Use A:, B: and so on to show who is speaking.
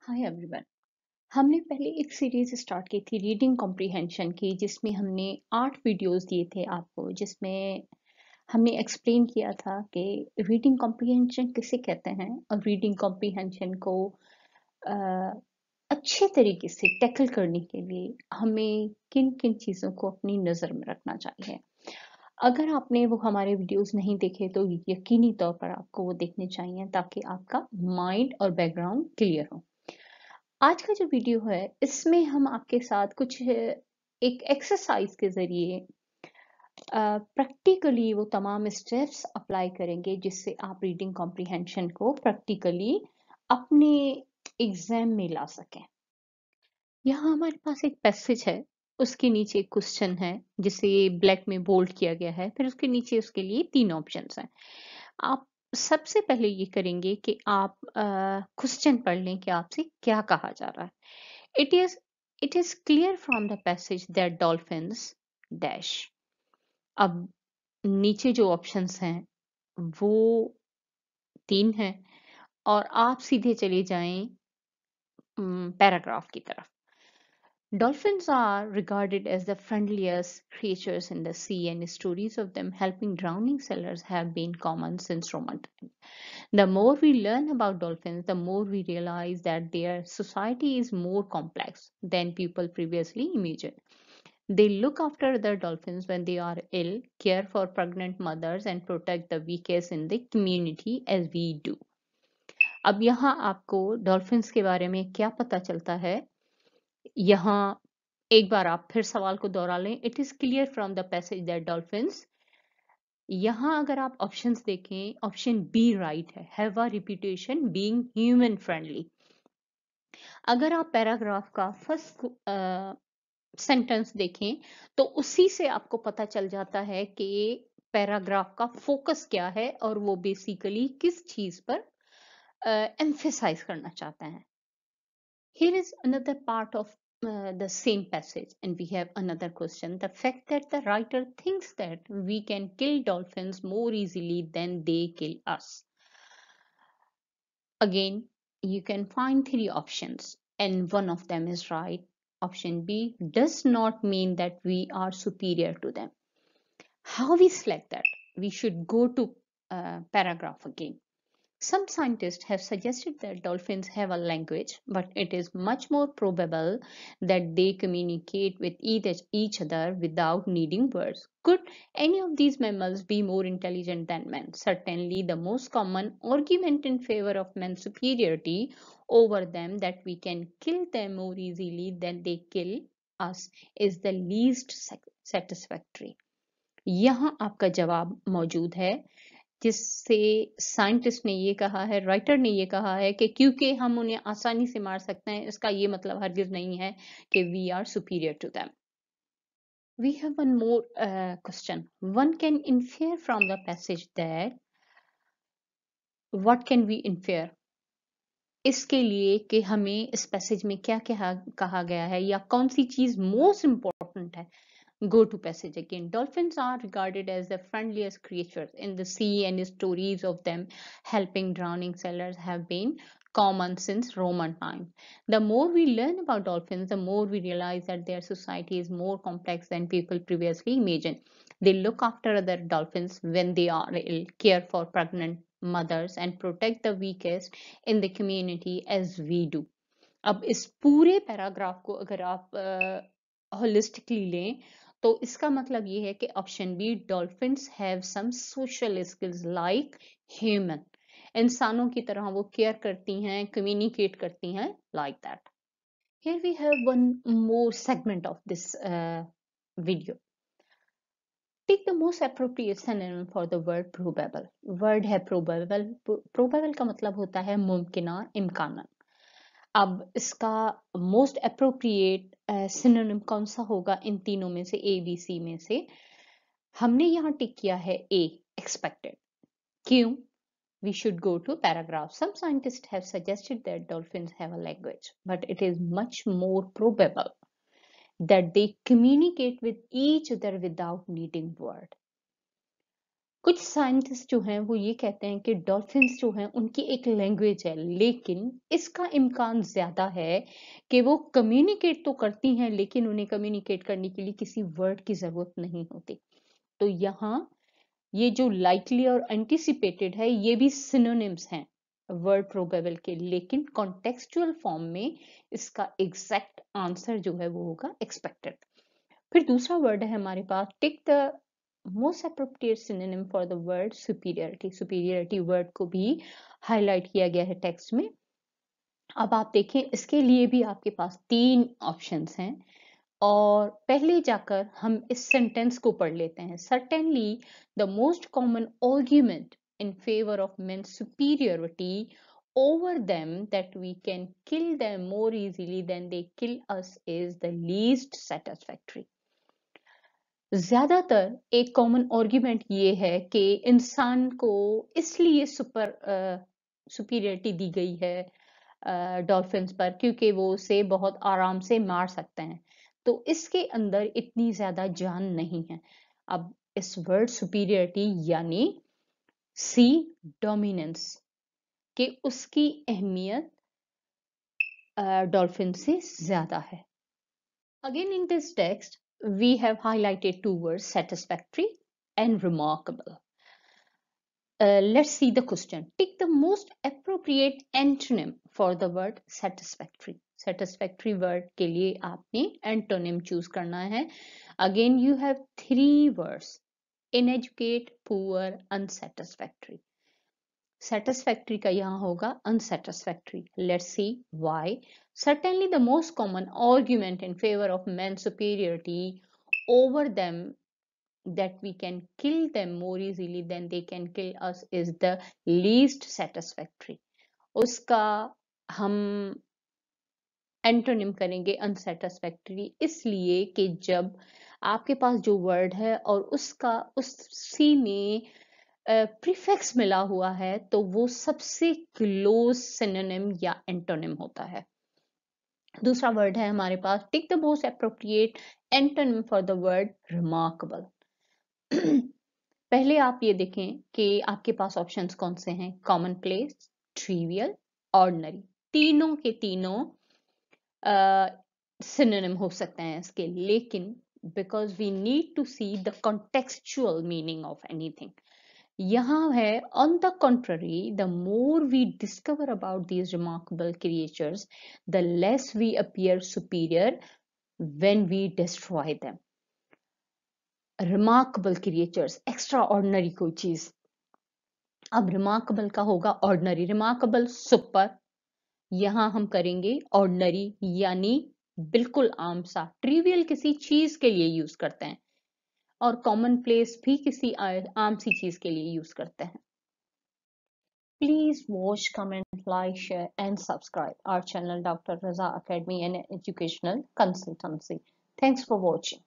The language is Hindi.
A: Hi everyone. हमने पहले एक सीरीज स्टार्ट की थी रीडिंग कॉम्प्रिहेंशन की, जिसमें हमने 8 वीडियोस दिए थे आपको, जिसमें हमने एक्सप्लेन किया था कि रीडिंग कॉम्प्रिहेंशन किसे कहते हैं और रीडिंग कॉम्प्रिहेंशन को अ, अच्छे तरीके से टैकल करने के लिए हमें किन किन चीज़ों को अपनी नज़र में रखना चाहिए। अगर आपने वो हमारे वीडियोस नहीं देखे तो यकीनी तौर पर आपको वो देखने चाहिए, ताकि आपका माइंड और बैकग्राउंड क्लियर हो। आज का जो वीडियो है इसमें हम आपके साथ कुछ एक एक्सरसाइज के ज़रिए प्रैक्टिकली वो तमाम स्टेप्स अप्लाई करेंगे, जिससे आप रीडिंग कॉम्प्रिहेंशन को प्रैक्टिकली अपने एग्जाम में ला सकें। यहाँ हमारे पास एक पैसेज है, उसके नीचे एक क्वेश्चन है जिसे ब्लैक में बोल्ड किया गया है, फिर उसके नीचे उसके लिए 3 ऑप्शंस हैं। आप सबसे पहले ये करेंगे कि आप क्वेश्चन पढ़ लें कि आपसे क्या कहा जा रहा है। It is it is clear from the passage that dolphins dash। अब नीचे जो ऑप्शंस हैं वो 3 हैं और आप सीधे चले जाएं पैराग्राफ की तरफ। Dolphins are regarded as the friendliest creatures in the sea, and stories of them helping drowning sailors have been common since Roman times. The more we learn about dolphins, the more we realize that their society is more complex than people previously imagined. They look after other dolphins when they are ill, care for pregnant mothers, and protect the weakest in the community as we do. अब यहाँ आपको डॉल्फिन्स के बारे में क्या पता चलता है? यहाँ एक बार आप फिर सवाल को दोहरा लें। It is clear from the passage that dolphins. यहाँ अगर आप ऑप्शंस देखें, ऑप्शन बी राइट है, have a reputation being human friendly. अगर आप पैराग्राफ का फर्स्ट सेंटेंस देखें तो उसी से आपको पता चल जाता है कि पैराग्राफ का फोकस क्या है और वो बेसिकली किस चीज पर एम्फेसाइज करना चाहते हैं। Here is another part of the same passage, and we have another question. The fact that the writer thinks that we can kill dolphins more easily than they kill us. Again, you can find 3 options, and one of them is right. Option B does not mean that we are superior to them. How we select that? We should go to paragraph again. Some scientists have suggested that dolphins have a language, but it is much more probable that they communicate with each other without needing words. Could any of these mammals be more intelligent than men? Certainly, the most common argument in favor of men's superiority over them, that we can kill them more easily than they kill us, is the least satisfactory. यहाँ आपका जवाब मौजूद है, जिससे साइंटिस्ट ने ये कहा है, राइटर ने ये कहा है कि क्योंकि हम उन्हें आसानी से मार सकते हैं, इसका ये मतलब हरगिज नहीं है कि we are superior to them. We have one more question. One can infer from the passage that what can we infer? इसके लिए कि हमें इस पैसेज में क्या क्या कहा गया है या कौन सी चीज मोस्ट इंपॉर्टेंट है। Go to passage again. Dolphins are regarded as the friendliest creatures in the sea, and stories of them helping drowning sailors have been common since Roman times. The more we learn about dolphins, the more we realize that their society is more complex than people previously imagined. They look after other dolphins when they are ill, care for pregnant mothers, and protect the weakest in the community as we do. अब इस पूरे पैराग्राफ को अगर आप होलिस्टिकली लें तो इसका मतलब ये है कि option B, dolphins have some social skills like human. इंसानों की तरह वो केयर करती हैं, कम्युनिकेट करती हैं, like that. Here we have one more segment of this video. Take the most appropriate synonym for the word probable. Word है प्रोबेबल। प्रोबेबल का मतलब होता है मुमकिना, इम्काना। अब इसका मोस्ट अप्रोप्रिएट सिनोनिम कौन सा होगा इन तीनों में से, ए बी सी में से? हमने यहाँ टिक किया है ए, एक्सपेक्टेड। क्यों? We should go to paragraph. Some scientists have suggested that dolphins have a language, but it is much more probable that they communicate with each other without needing word. कुछ साइंटिस्ट जो हैं वो ये कहते हैं कि डॉल्फिन्स जो हैं उनकी एक लैंग्वेज है, लेकिन इसका इम्कान ज़्यादा है कि वो कम्युनिकेट तो करती हैं, लेकिन उन्हें कम्युनिकेट करने के लिए किसी वर्ड की ज़रूरत नहीं होती। तो यहाँ ये जो लाइकली और एंटिसिपेटेड है, ये भी सिनोनिम्स हैं वर्ड प्रोबेबल के, लेकिन कॉन्टेक्सचुअल फॉर्म में इसका एग्जैक्ट आंसर जो है वो होगा एक्सपेक्टेड। फिर दूसरा वर्ड है हमारे पास, tick the most appropriate synonym for the word superiority. Superiority word को भी हाईलाइट किया गया है टेक्स्ट में। अब आप देखें, इसके लिए भी आपके पास 3 ऑप्शंस हैं, और पहले जाकर हम इस सेंटेंस को पढ़ लेते हैं। Certainly the most common argument in favour of men's superiority over them that we can kill them more easily than they kill us is the least satisfactory। ज्यादातर एक कॉमन आर्ग्यूमेंट ये है कि इंसान को इसलिए सुपीरियरिटी दी गई है डॉल्फिन्स पर क्योंकि वो उसे बहुत आराम से मार सकते हैं, तो इसके अंदर इतनी ज्यादा जान नहीं है। अब इस वर्ड सुपीरियरिटी यानी सी डोमिनेंस कि उसकी अहमियत डॉल्फिन से ज्यादा है। Again, in this text, we have highlighted 2 words, satisfactory and remarkable. Let's see the question. Pick the most appropriate antonym for the word satisfactory. Satisfactory word के लिए आपने antonym choose करना है. Again, you have 3 words: inadequate, poor, unsatisfactory. Satisfactory का यहाँ होगा unsatisfactory. Let's see why. Certainly the most common argument in favor of men's superiority over them that we can kill them more easily than they can kill us is the least satisfactory. उसका हम एंटोनिम करेंगे unsatisfactory, इसलिए कि जब आपके पास जो वर्ड है और उसका उसी में प्रीफिक्स मिला हुआ है तो वो सबसे क्लोज सिनोनिम या एंटोनिम होता है। दूसरा वर्ड है हमारे पास, tick the most appropriate antonym for the word remarkable. पहले आप ये देखें कि आपके पास ऑप्शंस कौन से हैं, कॉमन प्लेस, ट्रिवियल, ऑर्डिनरी। तीनों के तीनों सिनोनिम हो सकते हैं इसके, लेकिन because we need to see the contextual meaning of anything, यहाँ है on the contrary, the more we discover about these remarkable creatures, the less we appear superior when we destroy them. Remarkable creatures, extraordinary कोई चीज। अब remarkable का होगा ordinary, remarkable super, यहाँ हम करेंगे ordinary यानी बिल्कुल आम सा। ट्रिवियल किसी चीज के लिए यूज करते हैं, और कॉमन प्लेस भी किसी आम सी चीज के लिए यूज करते हैं। Please watch, comment, like, share, and subscribe our channel, Dr. Raza Academy and Educational Consultancy. Thanks for watching.